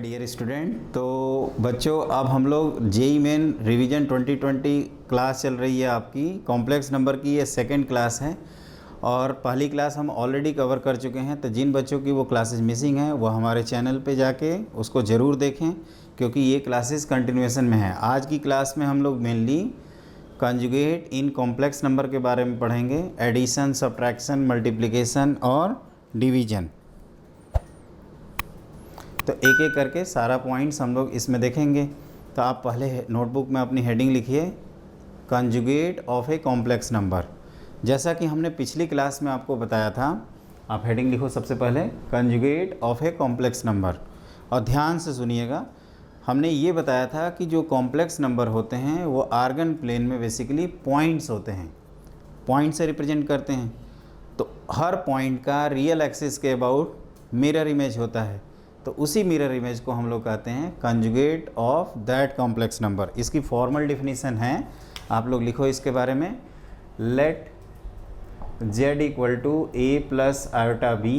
Dear student. तो बच्चों अब हम लोग जेई मेन रिवीजन 2020 क्लास चल रही है आपकी। कॉम्प्लेक्स नंबर की ये सेकंड क्लास है और पहली क्लास हम ऑलरेडी कवर कर चुके हैं। तो जिन बच्चों की वो क्लासेस मिसिंग हैं वो हमारे चैनल पे जाके उसको ज़रूर देखें, क्योंकि ये क्लासेस कंटिन्यूएशन में है। आज की क्लास में हम लोग mainly conjugate in complex number के बारे में पढ़ेंगे, एडिशन, सब्ट्रैक्शन, मल्टीप्लिकेशन और डिवीज़न। तो एक एक करके सारा पॉइंट्स हम लोग इसमें देखेंगे। तो आप पहले नोटबुक में अपनी हेडिंग लिखिए, conjugate of a complex number. जैसा कि हमने पिछली क्लास में आपको बताया था, आप हेडिंग लिखो सबसे पहले, conjugate of a complex number. और ध्यान से सुनिएगा, हमने ये बताया था कि जो कॉम्प्लेक्स नंबर होते हैं वो आर्गन प्लेन में बेसिकली पॉइंट्स होते हैं, पॉइंट से रिप्रेजेंट करते हैं। तो हर पॉइंट का रियल एक्सिस के अबाउट मिरर इमेज होता है। तो उसी मिरर इमेज को हम लोग कहते हैं conjugate of that complex number. इसकी फॉर्मल डिफिनीसन है, आप लोग लिखो इसके बारे में। Let z equal to a plus iota b,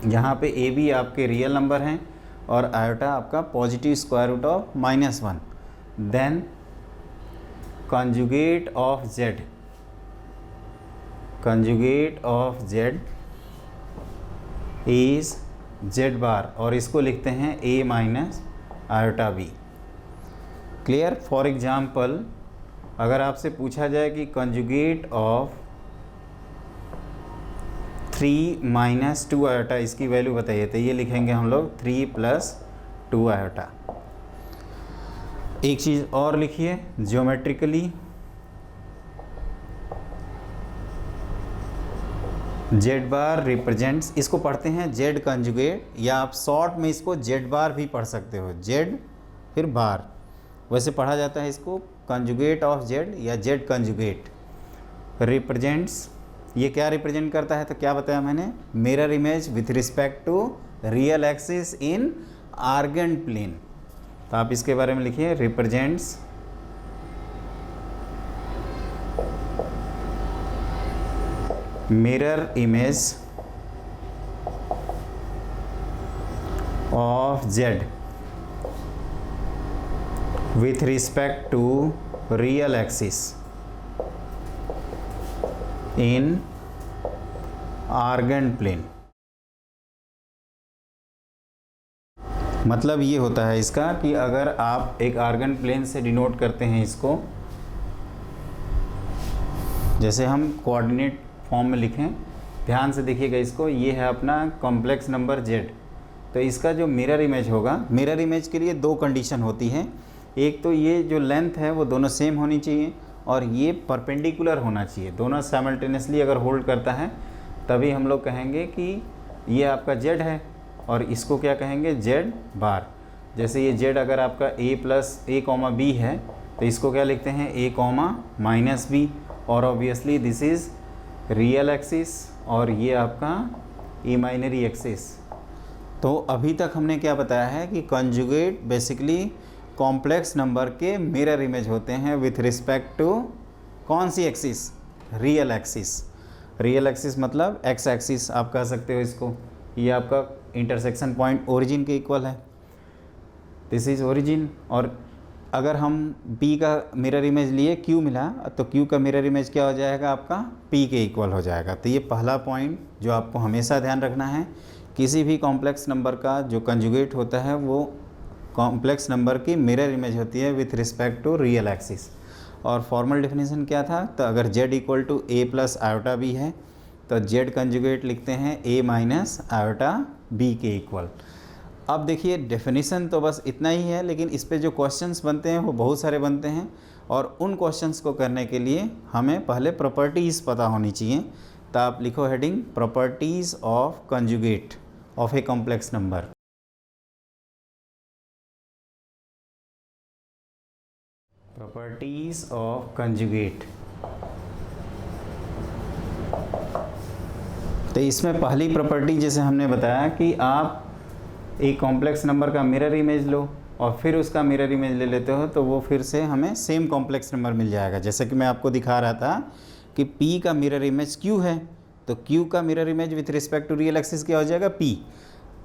यहाँ पे a b आपके रियल नंबर हैं और आयोटा आपका positive square root of -1। Then conjugate of z, conjugate of z is z bar, और इसको लिखते हैं a minus iota b। Clear. For example अगर आपसे पूछा जाए कि कंजुगेट ऑफ 3 माइनस 2 आयोटा, इसकी वैल्यू बताइए, तो ये लिखेंगे हम लोग 3 प्लस 2 आयोटा। एक चीज़ और लिखिए ज्योमेट्रिकली, जेड बार रिप्रेजेंट्स, इसको पढ़ते हैं जेड कंजुगेट, या आप शॉर्ट में इसको जेड बार भी पढ़ सकते हो, जेड फिर बार, वैसे पढ़ा जाता है इसको कंजुगेट ऑफ जेड या जेड कंजुगेट। रिप्रेजेंट्स, ये क्या रिप्रेजेंट करता है, तो क्या बताया मैंने, mirror image with respect to real axis in Argand plane. तो आप इसके बारे में लिखिए, represents mirror image of z with respect to real axis in argand plane। मतलब ये होता है इसका कि अगर आप एक आर्गन प्लेन से डिनोट करते हैं इसको, जैसे हम कोऑर्डिनेट फॉर्म में लिखें, ध्यान से देखिएगा इसको, ये है अपना कॉम्प्लेक्स नंबर z। तो इसका जो मिरर इमेज होगा, मिरर इमेज के लिए दो कंडीशन होती हैं। एक तो ये जो लेंथ है वो दोनों सेम होनी चाहिए और ये परपेंडिकुलर होना चाहिए। दोनों साइमल्टेनियसली अगर होल्ड करता है तभी हम लोग कहेंगे कि ये आपका z है और इसको क्या कहेंगे, z बार। जैसे ये z अगर आपका a plus a comma b है तो इसको क्या लिखते हैं, a कॉमा माइनस b, और obviously this is real axis और ये आपका इमेजिनरी एक्सिस। तो अभी तक हमने क्या बताया है कि कंजुगेट बेसिकली कॉम्प्लेक्स नंबर के मिरर इमेज होते हैं विथ रिस्पेक्ट टू कौन सी axis, real axis. Real axis मतलब एक्स एक्सिस आप कह सकते हो इसको। ये आपका इंटरसेक्शन पॉइंट ओरिजिन के इक्वल है, दिस इज़ ओरिजिन। और अगर हम P का मिरर इमेज लिए, Q मिला, तो Q का मिरर इमेज क्या हो जाएगा, आपका P के इक्वल हो जाएगा। तो ये पहला पॉइंट जो आपको हमेशा ध्यान रखना है, किसी भी कॉम्प्लेक्स नंबर का जो कंजुगेट होता है वो कॉम्प्लेक्स नंबर की मिरर इमेज होती है with respect to real axis. और फॉर्मल डेफिनेशन क्या था, तो अगर z equal to a plus iota b है तो z कंजुगेट लिखते हैं a माइनस आयोटा b के इक्वल। अब देखिए डेफिनेशन तो बस इतना ही है, लेकिन इस पे जो क्वेश्चंस बनते हैं वो बहुत सारे बनते हैं और उन क्वेश्चंस को करने के लिए हमें पहले प्रॉपर्टीज़ पता होनी चाहिए। तो आप लिखो heading, properties of conjugate of a complex number. Properties of conjugate. तो इसमें पहली प्रॉपर्टी जैसे हमने बताया कि आप एक कॉम्प्लेक्स नंबर का मिरर इमेज लो और फिर उसका मिरर इमेज ले लेते हो तो वो फिर से हमें सेम कॉम्प्लेक्स नंबर मिल जाएगा। जैसे कि मैं आपको दिखा रहा था कि P का मिरर इमेज Q है, तो Q का mirror image with respect to real axis क्या हो जाएगा, P।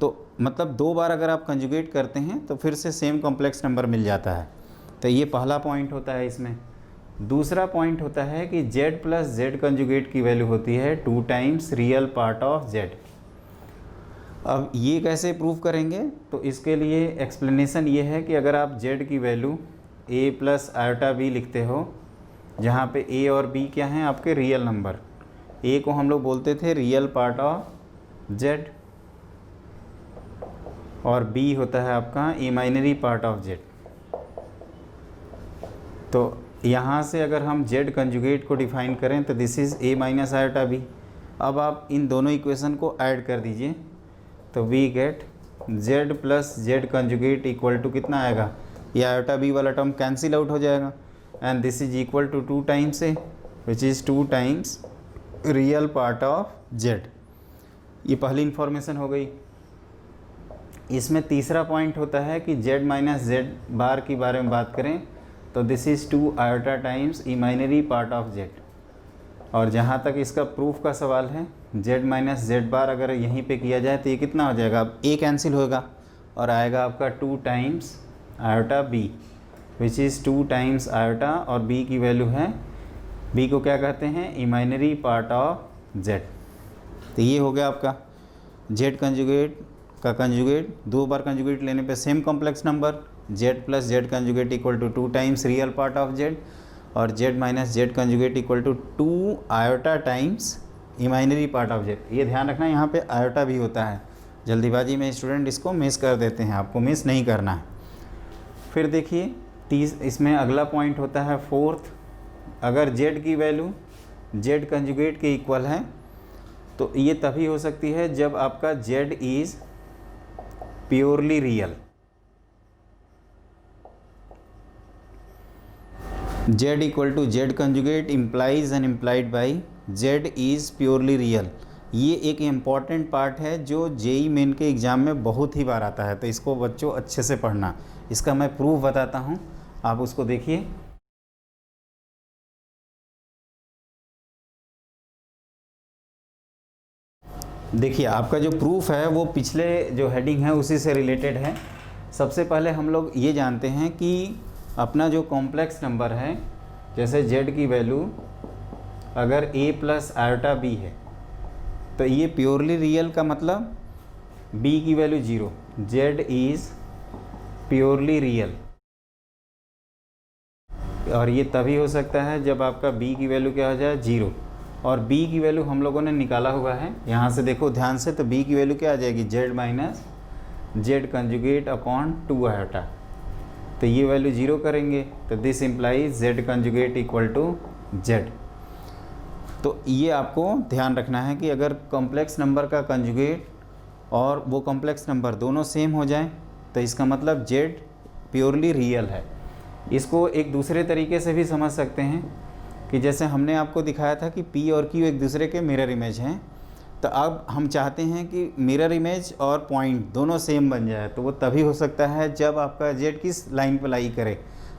तो मतलब 2 बार अगर आप कंजुगेट करते हैं तो फिर से सेम कॉम्प्लेक्स नंबर मिल जाता है। तो ये पहला पॉइंट होता है इसमें। दूसरा पॉइंट होता है कि z प्लस जेड कंजुगेट की वैल्यू होती है 2 times real part of z। अब ये कैसे प्रूव करेंगे, तो इसके लिए एक्सप्लेनेशन ये है कि अगर आप z की value a plus iota b लिखते हो, जहाँ पे a और b क्या हैं आपके रियल नंबर, a को हम लोग बोलते थे रियल पार्ट ऑफ z और b होता है आपका इमेजिनरी पार्ट ऑफ z। तो यहाँ से अगर हम z कंजुगेट को डिफाइन करें तो this is a minus iota b। अब आप इन दोनों इक्वेशन को ऐड कर दीजिए तो we get z plus z conjugate equal to कितना आएगा, ये आयोटा b वाला टर्म कैंसिल आउट हो जाएगा and this is equal to 2 times a is इज़ 2 times real part of z। ये पहली इन्फॉर्मेशन हो गई। इसमें तीसरा पॉइंट होता है कि z माइनस जेड बार के बारे में बात करें तो this is 2 iota times imaginary part of z। और जहाँ तक इसका प्रूफ का सवाल है, z माइनस जेड बार अगर यहीं पे किया जाए तो ये कितना हो जाएगा, अब a कैंसिल होगा और आएगा आपका 2 टाइम्स आयोटा b विच इज़ 2 टाइम्स आयोटा और b की वैल्यू है, b को क्या कहते हैं इमेजिनरी पार्ट ऑफ z। तो ये हो गया आपका z कंजुगेट का कंजुगेट, 2 बार कंजुगेट लेने पे same complex number z plus z conjugate equal to 2 times real part of z और z minus z conjugate equal to 2 iota times imaginary part of z। ये ध्यान रखना यहाँ पे आयोटा भी होता है, जल्दीबाजी में स्टूडेंट इसको मिस कर देते हैं, आपको मिस नहीं करना है। फिर देखिए इसमें अगला पॉइंट होता है फोर्थ, अगर z की वैल्यू z कंजुगेट के इक्वल है तो ये तभी हो सकती है जब आपका z is purely real. z equal to z conjugate implies and implied by z is purely real. ये एक इम्पॉर्टेंट पार्ट है जो जेई मेन के एग्ज़ाम में बहुत ही बार आता है, तो इसको बच्चों अच्छे से पढ़ना। इसका मैं प्रूफ बताता हूँ, आप उसको देखिए। देखिए आपका जो प्रूफ है वो पिछले जो हेडिंग है उसी से रिलेटेड है। सबसे पहले हम लोग ये जानते हैं कि अपना जो कॉम्प्लेक्स नंबर है, जैसे z की वैल्यू अगर a प्लस आयोटा b है तो ये प्योरली रियल का मतलब b की value 0, z is purely real. और ये तभी हो सकता है जब आपका b की वैल्यू क्या हो जाए 0, और b की वैल्यू हम लोगों ने निकाला हुआ है, यहाँ से देखो ध्यान से, तो b की वैल्यू क्या आ जाएगी z minus z conjugate upon 2 iota. तो ये वैल्यू 0 करेंगे तो this implies z conjugate equal to z। तो ये आपको ध्यान रखना है कि अगर कॉम्प्लेक्स नंबर का कंजुगेट और वो कॉम्प्लेक्स नंबर दोनों सेम हो जाएं तो इसका मतलब z प्योरली रियल है। इसको एक दूसरे तरीके से भी समझ सकते हैं कि जैसे हमने आपको दिखाया था कि p और q एक दूसरे के मिरर इमेज हैं, तो अब हम चाहते हैं कि मिरर इमेज और पॉइंट दोनों सेम बन जाए, तो वो तभी हो सकता है जब आपका z किस लाइन पे लाई करे,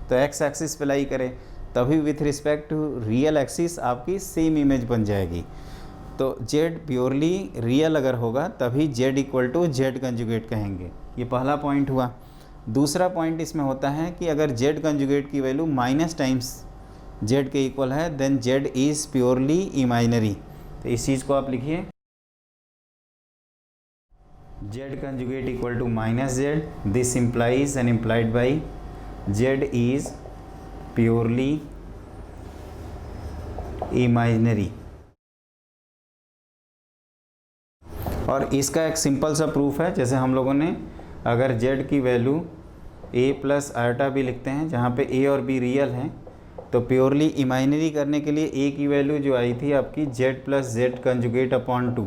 तो x एक्सिस पे लाई करे, तभी with respect to real axis आपकी सेम इमेज बन जाएगी। तो z प्योरली रियल अगर होगा तभी z equal to z conjugate कहेंगे। ये पहला पॉइंट हुआ। दूसरा पॉइंट इसमें होता है कि अगर z कंजुगेट की वैल्यू माइनस टाइम्स z के इक्वल है then z is purely imaginary. तो इस चीज़ को आप लिखिए, z conjugate equal to minus z, this implies and implied by z is purely imaginary. और इसका एक सिंपल सा प्रूफ है, जैसे हम लोगों ने अगर z की value a plus iota b लिखते हैं जहाँ पे a और b रियल हैं, तो प्योरली इमेजिनरी करने के लिए a की वैल्यू जो आई थी आपकी z plus z conjugate upon 2,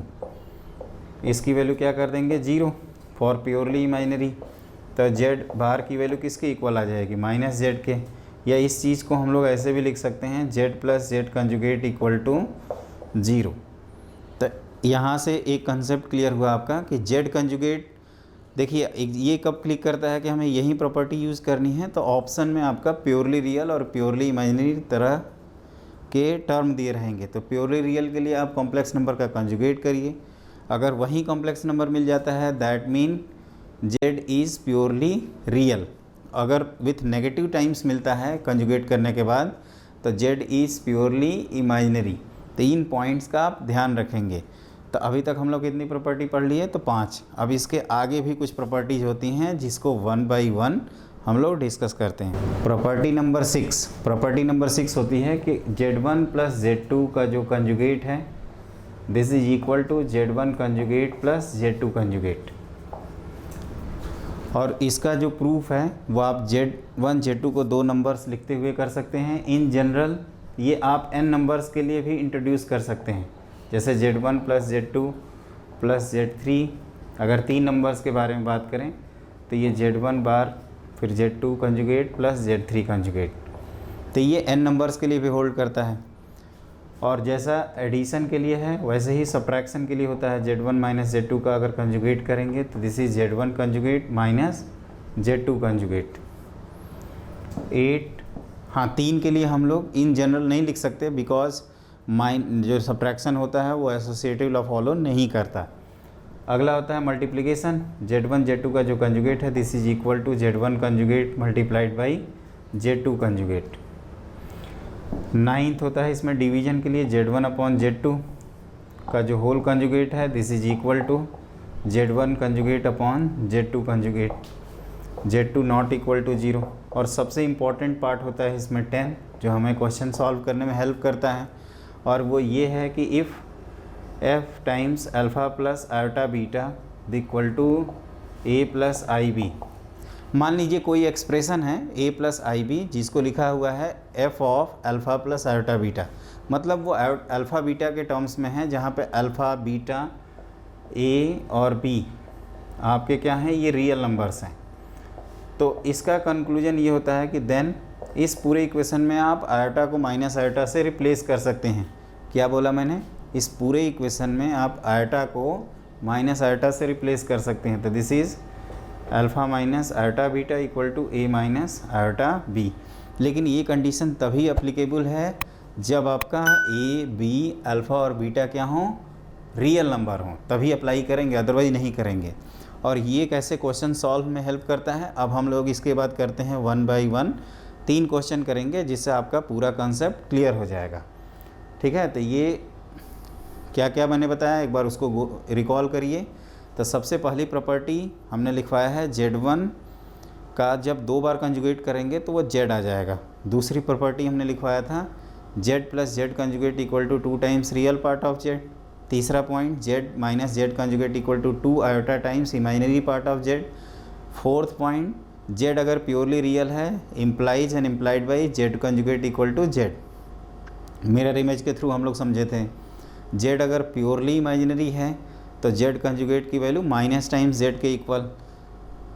इसकी वैल्यू क्या कर देंगे 0 फॉर प्योरली इमेजिनरी। तो z बाहर की वैल्यू किसके इक्वल आ जाएगी माइनस जेड के, या इस चीज़ को हम लोग ऐसे भी लिख सकते हैं z plus z conjugate equal to 0। तो यहाँ से एक कंसेप्ट क्लियर हुआ आपका कि z कंजुगेट, देखिए ये कब क्लिक करता है कि हमें यही प्रॉपर्टी यूज़ करनी है, तो ऑप्शन में आपका प्योरली रियल और प्योरली इमेजिनरी तरह के टर्म दिए रहेंगे। तो प्योरली रियल के लिए आप कॉम्प्लेक्स नंबर का कंजुगेट करिए, अगर वही कॉम्प्लेक्स नंबर मिल जाता है that mean Z is purely real. अगर विथ नेगेटिव टाइम्स मिलता है कंजुगेट करने के बाद तो जेड इज़ प्योरली इमेजिनरी। तो इन पॉइंट्स का आप ध्यान रखेंगे। तो अभी तक हम लोग कितनी प्रॉपर्टी पढ़ लिए? तो 5। अब इसके आगे भी कुछ प्रॉपर्टीज़ होती हैं जिसको 1 बाई 1 हम लोग डिस्कस करते हैं। प्रॉपर्टी नंबर 6 होती है कि Z1 प्लस Z2 का जो कंजुगेट है this is equal to Z1 conjugate plus Z2 conjugate. और इसका जो प्रूफ है वो आप Z1 Z2 को 2 नंबर्स लिखते हुए कर सकते हैं। इन जनरल ये आप n नंबर्स के लिए भी इंट्रोड्यूस कर सकते हैं, जैसे Z1 plus Z2 plus Z3। अगर 3 नंबर्स के बारे में बात करें तो ये Z1 बार फिर Z2 conjugate plus Z3 conjugate. तो ये n नंबर्स के लिए भी होल्ड करता है। और जैसा एडिशन के लिए है वैसे ही सब्ट्रैक्शन के लिए होता है। Z1 माइनस Z2 का अगर कंजुगेट करेंगे तो this is Z1 conjugate minus Z2 conjugate. 8 हाँ 3 के लिए हम लोग इन जनरल नहीं लिख सकते बिकॉज जो सब्ट्रैक्शन होता है वो एसोसिएटिव लॉ फॉलो नहीं करता। अगला होता है मल्टीप्लिकेशन। Z1 Z2 का जो कंजुगेट है this is equal to Z1 conjugate multiplied by Z2 conjugate. 9th होता है इसमें डिवीजन के लिए Z1 अपॉन Z2 का जो होल कंजुगेट है this is equal to Z1 conjugate upon Z2 conjugate, Z2 not equal to 0। और सबसे इम्पॉर्टेंट पार्ट होता है इसमें 10 जो हमें क्वेश्चन सॉल्व करने में हेल्प करता है, और वो ये है कि if f times alpha plus iota beta equal to a plus i b. मान लीजिए कोई एक्सप्रेशन है a प्लस आई बी जिसको लिखा हुआ है f of alpha plus iota beta, मतलब वो अल्फ़ा बीटा के टर्म्स में है जहाँ पे अल्फ़ा बीटा a और b आपके क्या हैं, ये रियल नंबर्स हैं। तो इसका कंक्लूजन ये होता है कि देन इस पूरे इक्वेशन में आप आयोटा को माइनस आयोटा से रिप्लेस कर सकते हैं। क्या बोला मैंने? इस पूरे इक्वेशन में आप आयोटा को माइनस आयोटा से रिप्लेस कर सकते हैं। तो this is alpha minus iota beta equal to a minus iota b। लेकिन ये कंडीशन तभी अप्लीकेबल है जब आपका a b अल्फ़ा और बीटा क्या हो, रियल नंबर हो, तभी अप्लाई करेंगे, अदरवाइज नहीं करेंगे। और ये कैसे क्वेश्चन सॉल्व में हेल्प करता है अब हम लोग इसके बाद करते हैं 1 बाई 1 3 क्वेश्चन करेंगे जिससे आपका पूरा कॉन्सेप्ट क्लियर हो जाएगा। ठीक है, तो ये क्या क्या मैंने बताया एक बार उसको रिकॉल करिए। तो सबसे पहली प्रॉपर्टी हमने लिखवाया है Z1 का जब 2 बार कंजुगेट करेंगे तो वो Z आ जाएगा। दूसरी प्रॉपर्टी हमने लिखवाया था Z plus Z conjugate equal to 2 times real part of Z। तीसरा point Z minus Z conjugate equal to 2 iota times imaginary part of Z। Fourth point Z अगर प्योरली रियल है implies and implied by Z conjugate equal to Z। Mirror image के through हम लोग समझे थे। Z अगर purely imaginary है तो Z कंजुगेट की वैल्यू माइनस टाइम्स Z के इक्वल।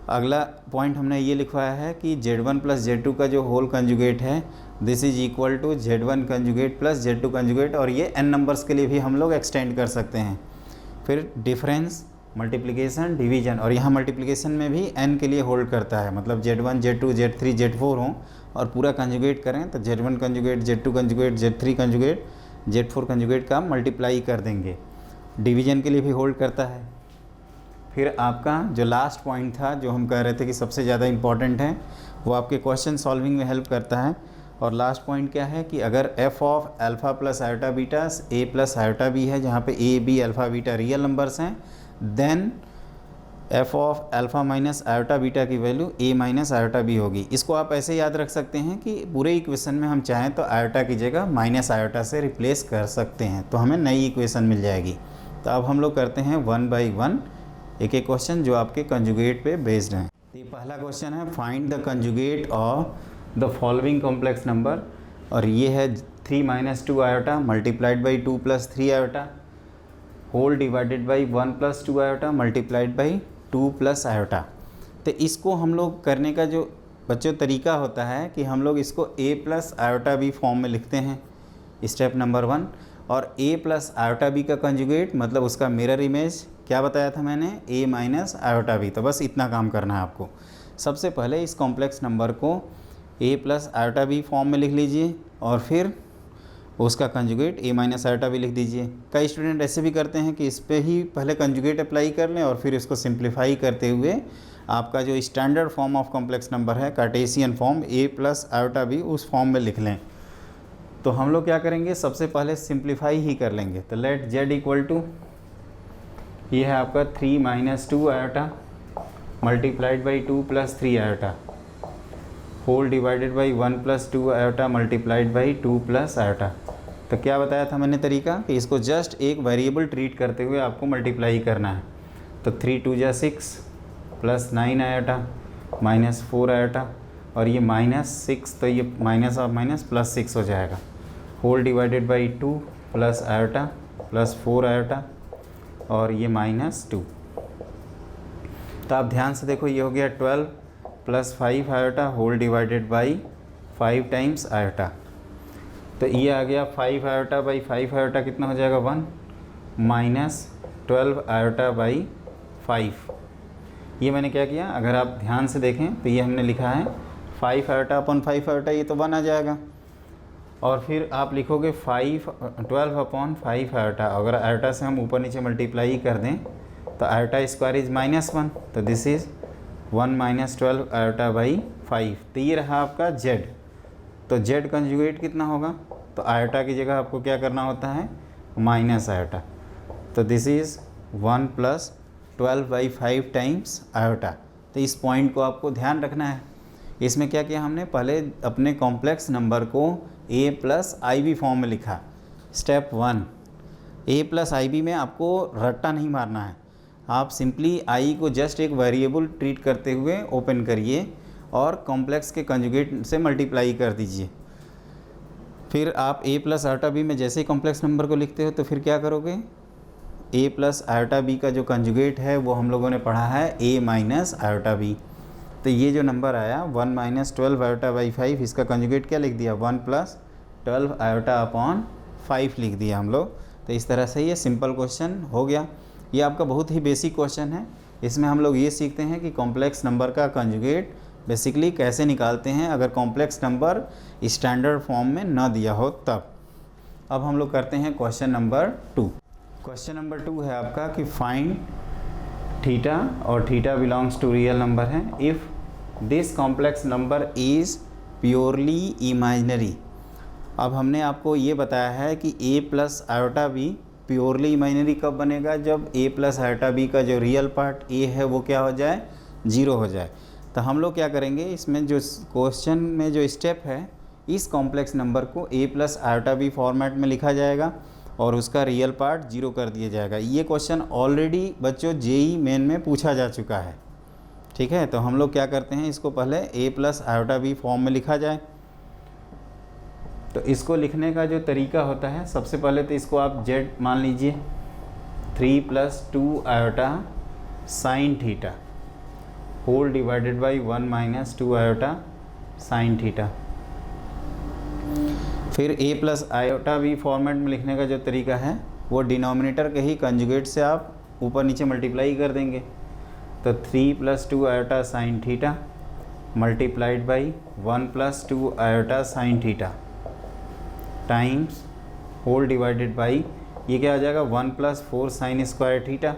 अगला पॉइंट हमने ये लिखवाया है कि Z1 प्लस Z2 का जो होल कंजुगेट है this is equal to Z1 conjugate plus Z2 conjugate, और ये n नंबर्स के लिए भी हम लोग एक्सटेंड कर सकते हैं। फिर डिफरेंस, मल्टीप्लिकेशन, डिवीजन, और यहाँ मल्टीप्लिकेशन में भी n के लिए होल्ड करता है, मतलब Z1 Z2 Z3 Z4 हों और पूरा कंजुगेट करें तो Z1 conjugate Z2 conjugate Z3 conjugate Z4 conjugate का मल्टीप्लाई कर देंगे। डिवीजन के लिए भी होल्ड करता है। फिर आपका जो लास्ट पॉइंट था जो हम कह रहे थे कि सबसे ज़्यादा इम्पॉर्टेंट है वो आपके क्वेश्चन सॉल्विंग में हेल्प करता है। और लास्ट पॉइंट क्या है कि अगर f of alpha plus iota beta a plus iota b है जहाँ पे a b alpha beta real numbers हैं, then f of alpha minus iota beta की value a minus iota b होगी। इसको आप ऐसे याद रख सकते हैं कि पूरे इक्वेशन में हम चाहें तो आयोटा की जगह माइनस आयोटा से रिप्लेस कर सकते हैं, तो हमें नई इक्वेशन मिल जाएगी। तो अब हम लोग करते हैं 1 बाई 1 एक एक क्वेश्चन जो आपके कंजुगेट पे बेस्ड हैं। ये पहला क्वेश्चन है find the conjugate of the following complex number, और ये है 3 minus 2 iota multiplied by 2 plus 3 iota whole divided by 1 plus 2 iota multiplied by 2 plus iota. तो इसको हम लोग करने का जो बच्चों तरीका होता है कि हम लोग इसको a plus iota b form में लिखते हैं, स्टेप नंबर 1। और a प्लस आयोटा बी का कंजुगेट मतलब उसका मिरर इमेज क्या बताया था मैंने, a माइनस आयोटा बी। तो बस इतना काम करना है आपको। सबसे पहले इस कॉम्प्लेक्स नंबर को a plus iota b form में लिख लीजिए, और फिर उसका कंजुगेट ए माइनस आयोटा भी लिख दीजिए। कई स्टूडेंट ऐसे भी करते हैं कि इस पे ही पहले कंजुगेट अप्लाई कर लें और फिर इसको सिंप्लीफाई करते हुए आपका जो standard form of complex number है कार्टेशियन फॉर्म ए प्लस आयोटा भी उस फॉर्म में लिख लें। तो हम लोग क्या करेंगे, सबसे पहले सिंप्लीफाई ही कर लेंगे। तो लेट जेड इक्वल टू, ये है आपका 3 minus 2 iota multiplied by 2 plus 3 iota whole divided by 1 plus 2 iota multiplied by 2 plus iota. तो क्या बताया था मैंने तरीका कि इसको जस्ट एक वेरिएबल ट्रीट करते हुए आपको मल्टीप्लाई करना है। तो 3 2 जा 6 प्लस 9 आयोटा माइनस 4 आयोटा और ये -6, तो ये माइनस ऑफ माइनस प्लस 6 हो जाएगा whole divided by 2 plus iota plus 4 iota और ये -2। तो आप ध्यान से देखो, ये हो गया 12 plus 5 iota whole divided by 5 times iota. तो ये आ गया 5 आयोटा बाई 5 आयोटा कितना हो जाएगा 1 माइनस 12 आयोटा बाई 5। ये मैंने क्या किया, अगर आप ध्यान से देखें तो ये हमने लिखा है 5 आयोटा अपॉन 5 आयोटा, ये तो 1 आ जाएगा। और फिर आप लिखोगे 12 अपॉन 5 आयोटा। अगर आयोटा से हम ऊपर नीचे मल्टीप्लाई कर दें तो आयोटा स्क्वायर इज -1, तो this is 1 minus 12 iota by 5। तो ये रहा आपका जेड। तो जेड कंजुगेट कितना होगा, तो आयोटा की जगह आपको क्या करना होता है माइनस आयोटा। तो this is 1 plus 12 by 5 times iota. तो इस पॉइंट को आपको ध्यान रखना है। इसमें क्या किया हमने, पहले अपने कॉम्प्लेक्स नंबर को a plus i b form में लिखा। Step 1, a plus i b में आपको रट्टा नहीं मारना है। आप सिंपली i को जस्ट एक वेरिएबल ट्रीट करते हुए ओपन करिए और कॉम्प्लेक्स के कंजुगेट से मल्टीप्लाई कर दीजिए। फिर आप a प्लस आयोटा बी में जैसे ही कॉम्प्लेक्स नंबर को लिखते हो तो फिर क्या करोगे, a प्लस आयोटा बी का जो कंजुगेट है वो हम लोगों ने पढ़ा है a माइनस आयोटा बी। तो ये जो नंबर आया 1 माइनस 12 आयोटा बाई 5, इसका कंजुगेट क्या लिख दिया 1 प्लस 12 आयोटा अपॉन 5 लिख दिया हम लोग। तो इस तरह से ये सिंपल क्वेश्चन हो गया। ये आपका बहुत ही बेसिक क्वेश्चन है। इसमें हम लोग ये सीखते हैं कि कॉम्प्लेक्स नंबर का कंजुगेट बेसिकली कैसे निकालते हैं अगर कॉम्प्लेक्स नंबर स्टैंडर्ड फॉर्म में ना दिया हो तब। अब हम लोग करते हैं क्वेश्चन नंबर 2। क्वेश्चन नंबर 2 है आपका कि फाइंड थीटा, और theta belongs to real number है if this complex number is purely imaginary. अब हमने आपको ये बताया है कि a plus iota b purely imaginary कब बनेगा, जब a प्लस आयोटा बी का जो रियल पार्ट a है वो क्या हो जाए 0 हो जाए। तो हम लोग क्या करेंगे, इसमें जो क्वेश्चन में जो स्टेप है, इस कॉम्प्लेक्स नंबर को a plus iota b format में लिखा जाएगा और उसका रियल पार्ट 0 कर दिया जाएगा। ये क्वेश्चन ऑलरेडी बच्चों जेई मेन में पूछा जा चुका है, ठीक है। तो हम लोग क्या करते हैं, इसको पहले a plus iota b form में लिखा जाए। तो इसको लिखने का जो तरीका होता है, सबसे पहले तो इसको आप z मान लीजिए 3 plus 2 iota sine theta whole divided by 1 minus 2 iota sine theta. फिर a plus iota b format में लिखने का जो तरीका है वो डिनोमिनेटर के ही कंजुगेट से आप ऊपर नीचे मल्टीप्लाई कर देंगे। तो 3 plus 2 iota sine theta multiplied by 1 plus 2 iota sine theta times whole divided by, ये क्या आ जाएगा 1 plus 4 sine square theta.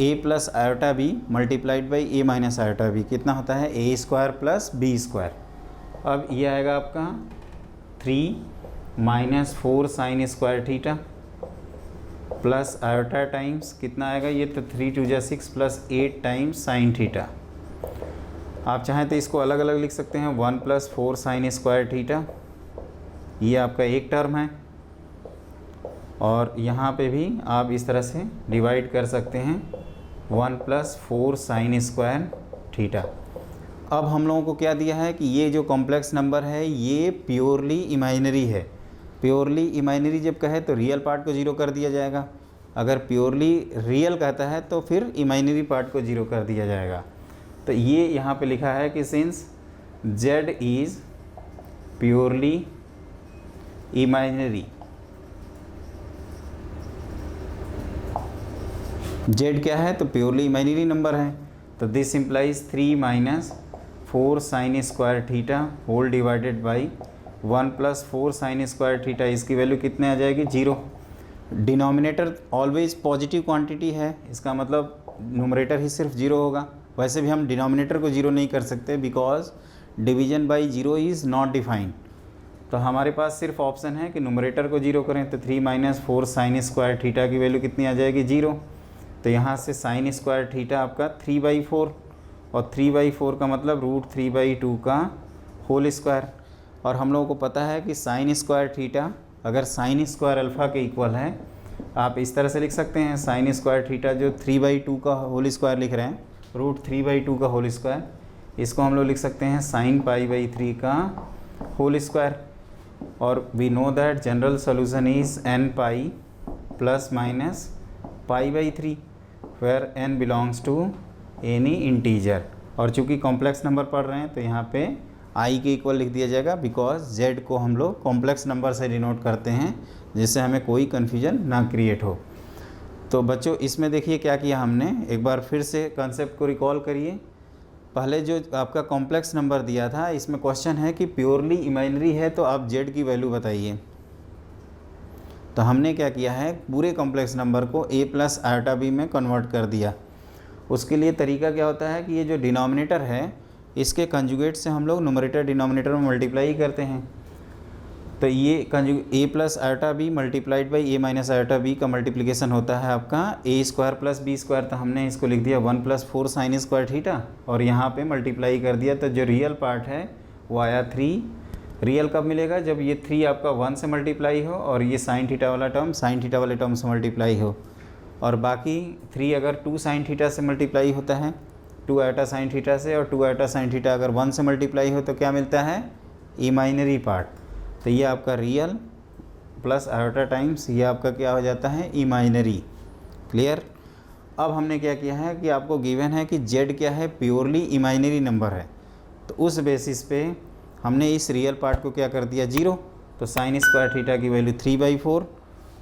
a plus iota b multiplied by a minus iota b कितना होता है a square plus b square. अब ये आएगा आपका 3 minus 4 sine square theta plus iota times कितना आएगा, ये तो 3 2 जा 6 प्लस 8 टाइम्स साइन थीटा। आप चाहें तो इसको अलग अलग लिख सकते हैं, 1 प्लस 4 साइन स्क्वायर थीटा, ये आपका एक टर्म है। और यहाँ पे भी आप इस तरह से डिवाइड कर सकते हैं 1 प्लस 4 साइन स्क्वायर थीटा। अब हम लोगों को क्या दिया है कि ये जो कॉम्प्लेक्स नंबर है ये प्योरली इमेजिनरी है। प्योरली इमेजिनरी जब कहे तो रियल पार्ट को 0 कर दिया जाएगा, अगर प्योरली रियल कहता है तो फिर इमेजिनरी पार्ट को 0 कर दिया जाएगा। तो ये यहाँ पे लिखा है कि since z is purely imaginary, z क्या है तो प्योरली इमेजिनरी नंबर है, तो this implies 3 minus 4 sine square theta whole divided by 1+4 sine square theta, इसकी वैल्यू कितने आ जाएगी 0। डिनोमिनेटर ऑलवेज पॉजिटिव क्वांटिटी है, इसका मतलब न्यूमरेटर ही सिर्फ 0 होगा। वैसे भी हम डिनोमिनेटर को 0 नहीं कर सकते because division by 0 is not defined. तो हमारे पास सिर्फ ऑप्शन है कि न्यूमरेटर को 0 करें, तो 3 - 4 साइन स्क्वायर थीटा की वैल्यू कितनी आ जाएगी 0। तो यहाँ से साइन स्क्वायर थीटा आपका 3/4 और 3/4 का मतलब √3/2 का होल स्क्वायर। और हम लोगों को पता है कि साइन स्क्वायर थीटा अगर साइन स्क्वायर अल्फ़ा के इक्वल है, आप इस तरह से लिख सकते हैं साइन स्क्वायर थीटा जो 3/2 का होल स्क्वायर लिख रहे हैं, √3/2 का होल स्क्वायर, इसको हम लोग लिख सकते हैं साइन π/3 का होल स्क्वायर। और we know that general solution is n π ± π/3 where n belongs to any integer. और चूँकि कॉम्प्लेक्स नंबर पढ़ रहे हैं तो यहाँ पे i के इक्वल लिख दिया जाएगा बिकॉज z को हम लोग कॉम्प्लेक्स नंबर से डिनोट करते हैं, जिससे हमें कोई कन्फ्यूजन ना क्रिएट हो। तो बच्चों इसमें देखिए क्या किया हमने, एक बार फिर से कंसेप्ट को रिकॉल करिए। पहले जो आपका कॉम्प्लेक्स नंबर दिया था, इसमें क्वेश्चन है कि प्योरली इमेजिनरी है तो आप z की वैल्यू बताइए। तो हमने क्या किया है, पूरे कॉम्प्लेक्स नंबर को a + i/b में कन्वर्ट कर दिया। उसके लिए तरीका क्या होता है कि ये जो डिनोमिनेटर है इसके कंजुगेट से हम लोग न्यूमरेटर डिनोमिनेटर में मल्टीप्लाई करते हैं। तो ये a + i/b multiplied by a - i/b का मल्टीप्लिकेशन होता है आपका a² + b²। तो हमने इसको लिख दिया 1+4 साइन स्क्वायर थीटा और यहाँ पे मल्टीप्लाई कर दिया। तो जो रियल पार्ट है वो आया 3। रियल कब मिलेगा, जब ये 3 आपका 1 से मल्टीप्लाई हो और ये साइन थीटा वाला टर्म साइन थीटा वाले टर्म से मल्टीप्लाई हो। और बाकी 3 अगर 2 साइन थीटा से मल्टीप्लाई होता है, 2 आयोटा साइन थीटा से, और 2 आयोटा साइन थीटा अगर 1 से मल्टीप्लाई हो तो क्या मिलता है, इमाइनरी पार्ट। तो ये आपका रियल प्लस आयोटा टाइम्स ये आपका क्या हो जाता है, इमाइनरी। क्लियर। अब हमने क्या किया है कि आपको गिवन है कि z क्या है, प्योरली इमाइनरी नंबर है। तो उस बेसिस पे हमने इस रियल पार्ट को क्या कर दिया 0। तो साइन स्क्वायर थीटा की वैल्यू 3/4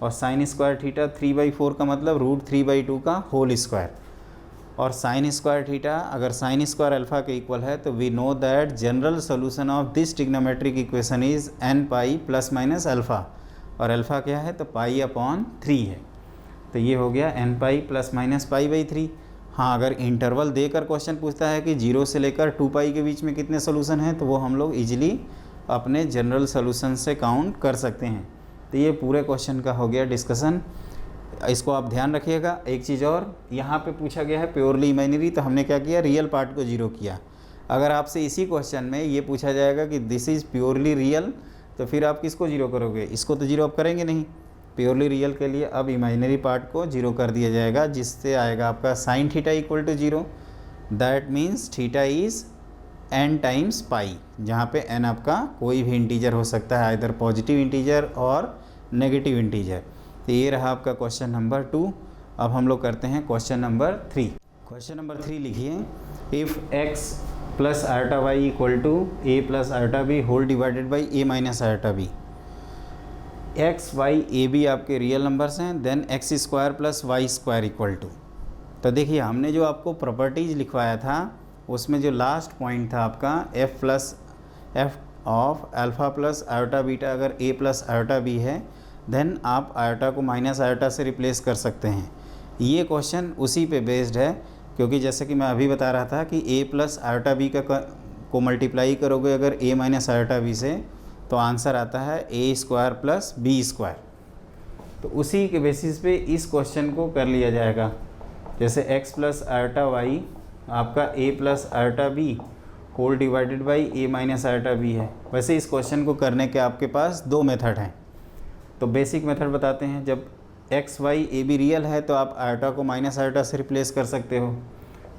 और साइन स्क्वायर थीटा 3/4 का मतलब √3/2 का होल स्क्वायर। और साइन स्क्वायर थीटा अगर साइन स्क्वायर अल्फ़ा के इक्वल है तो we know that general solution of this trigonometric equation is n π ± alpha. और अल्फ़ा क्या है, तो π/3 है। तो ये हो गया n π ± π/3। हाँ, अगर इंटरवल देकर क्वेश्चन पूछता है कि 0 से लेकर 2π के बीच में कितने सोल्यूशन हैं, तो वो हम लोग इजीली अपने जनरल सोल्यूशन से काउंट कर सकते हैं। तो ये पूरे क्वेश्चन का हो गया डिस्कशन, इसको आप ध्यान रखिएगा। एक चीज़ और, यहाँ पे पूछा गया है प्योरली इमेजिनरी, तो हमने क्या किया, रियल पार्ट को 0 किया। अगर आपसे इसी क्वेश्चन में ये पूछा जाएगा कि दिस इज़ प्योरली रियल, तो फिर आप किसको 0 करोगे, इसको तो 0 आप करेंगे नहीं। प्योरली रियल के लिए अब इमेजिनरी पार्ट को 0 कर दिया जाएगा, जिससे आएगा आपका sine theta equal to 0। That means theta is n times pi, जहाँ पे n आपका कोई भी इंटीजर हो सकता है, इधर पॉजिटिव इंटीजर और नेगेटिव इंटीजर। तो ये रहा आपका क्वेश्चन नंबर 2। अब हम लोग करते हैं क्वेश्चन नंबर 3। क्वेश्चन नंबर 3 लिखिए, if x + i/y equal to a + i/b whole divided by a - i/b। x, y, a, b आपके रियल नंबर्स हैं, then x² + y² equal to. तो देखिए हमने जो आपको प्रॉपर्टीज़ लिखवाया था उसमें जो लास्ट पॉइंट था आपका f of alpha plus iota beta अगर a + i/b है, देन आप आयोटा को माइनस आयोटा से रिप्लेस कर सकते हैं। ये क्वेश्चन उसी पे बेस्ड है, क्योंकि जैसे कि मैं अभी बता रहा था कि a + i/b को मल्टीप्लाई करोगे अगर a - i/b से, तो आंसर आता है a² + b²। तो उसी के बेसिस पे इस क्वेश्चन को कर लिया जाएगा। जैसे x + i/y आपका a + i/b whole divided by a - i/b है। वैसे इस क्वेश्चन को करने के आपके पास 2 मेथड हैं। तो बेसिक मेथड बताते हैं, जब x, y, a, b real है तो आप आयोटा को माइनस आयोटा से रिप्लेस कर सकते हो।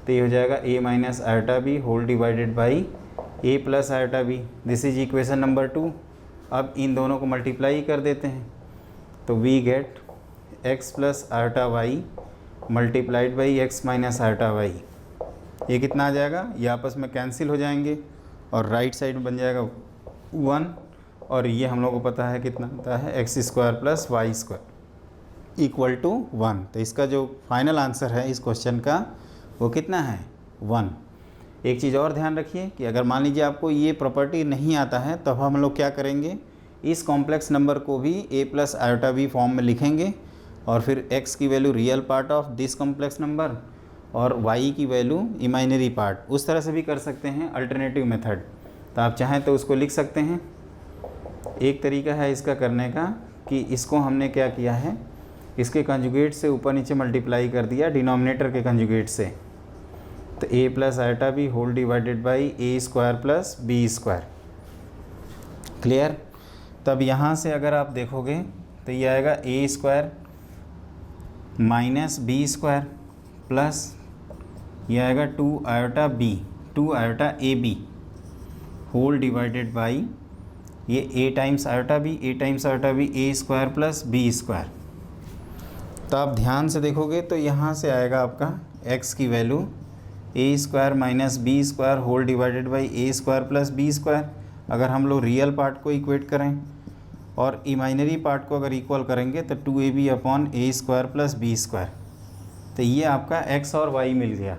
तो ये हो जाएगा a - i/b whole divided by a + i/b। This is equation number 2। अब इन दोनों को मल्टीप्लाई कर देते हैं, तो we get x + i/y multiplied by x - i/y। ये कितना आ जाएगा, ये आपस में कैंसिल हो जाएंगे और राइट साइड में बन जाएगा 1, और ये हम लोग को पता है कितना होता है x² + y² इक्वल टू 1। तो इसका जो फाइनल आंसर है इस क्वेश्चन का वो कितना है, 1। एक चीज़ और ध्यान रखिए कि अगर मान लीजिए आपको ये प्रॉपर्टी नहीं आता है, तब हम लोग क्या करेंगे, इस कॉम्प्लेक्स नंबर को भी a plus iota b form में लिखेंगे और फिर x की value real part of this complex number और y की वैल्यू इमेजिनरी पार्ट। उस तरह से भी कर सकते हैं अल्टरनेटिव मेथड, तो आप चाहें तो उसको लिख सकते हैं। एक तरीका है इसका करने का कि इसको हमने क्या किया है, इसके कंजुगेट से ऊपर नीचे मल्टीप्लाई कर दिया डिनोमिनेटर के कंजुगेट से, तो a plus iota b whole divided by a square plus b square. Clear. तब यहाँ से अगर आप देखोगे तो ये आएगा a square minus b square plus ये आएगा 2 iota a b whole divided by ये a times iota b a square plus b square. तो आप ध्यान से देखोगे तो यहाँ से आएगा आपका x की value a square minus b square whole divided by a square plus b square. अगर हम लोग रियल पार्ट को इक्वेट करें और इमेजिनरी पार्ट को अगर इक्वल करेंगे तो 2ab अपॉन ए स्क्वायर प्लस बी स्क्वायर। तो ये आपका x और y मिल गया।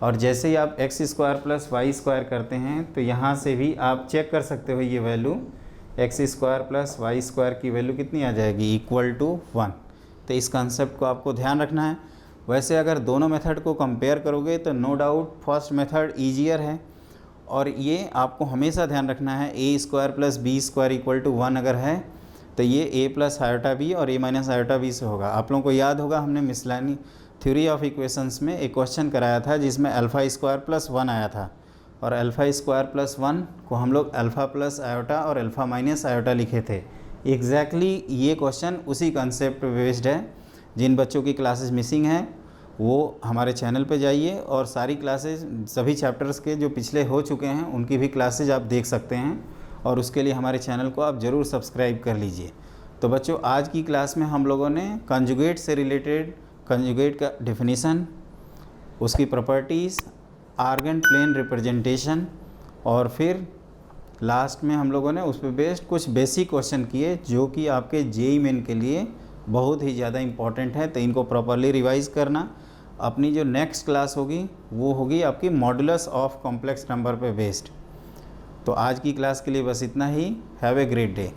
और जैसे ही आप x square plus y square करते हैं तो यहाँ से भी आप चेक कर सकते हो ये value x square plus y square की वैल्यू कितनी आ जाएगी, इक्वल टू 1। तो इस कंसेप्ट को आपको ध्यान रखना है। वैसे अगर दोनों मेथड को कंपेयर करोगे तो no doubt first method easier है, और ये आपको हमेशा ध्यान रखना है a square plus b square equal to 1 अगर है तो ये ए प्लस आयोटा बी और ए माइनस आयोटा बी से होगा। आप लोगों को याद होगा हमने मिसलानी थ्योरी ऑफ इक्वेशंस में एक क्वेश्चन कराया था जिसमें अल्फ़ा स्क्वायर प्लस 1 आया था, और अल्फ़ा स्क्वायर प्लस 1 को हम लोग अल्फ़ा प्लस आयोटा और अल्फ़ा माइनस आयोटा लिखे थे। एग्जैक्टली ये क्वेश्चन उसी कंसेप्ट पे बेस्ड है। जिन बच्चों की क्लासेस मिसिंग हैं वो हमारे चैनल पे जाइए और सारी क्लासेस सभी चैप्टर्स के जो पिछले हो चुके हैं उनकी भी क्लासेज आप देख सकते हैं, और उसके लिए हमारे चैनल को आप ज़रूर सब्सक्राइब कर लीजिए। तो बच्चों आज की क्लास में हम लोगों ने कंजुगेट से रिलेटेड कंजुगेट का डेफिनीशन, उसकी प्रॉपर्टीज़, आर्गन प्लेन रिप्रेजेंटेशन, और फिर लास्ट में हम लोगों ने उस पर बेस्ड कुछ बेसिक क्वेश्चन किए जो कि आपके जेईई मेन के लिए बहुत ही ज़्यादा इम्पॉर्टेंट है। तो इनको प्रॉपरली रिवाइज़ करना। अपनी जो नेक्स्ट क्लास होगी वो होगी आपकी मॉडुलस ऑफ कॉम्प्लेक्स नंबर पे बेस्ड। तो आज की क्लास के लिए बस इतना ही। Have a great day.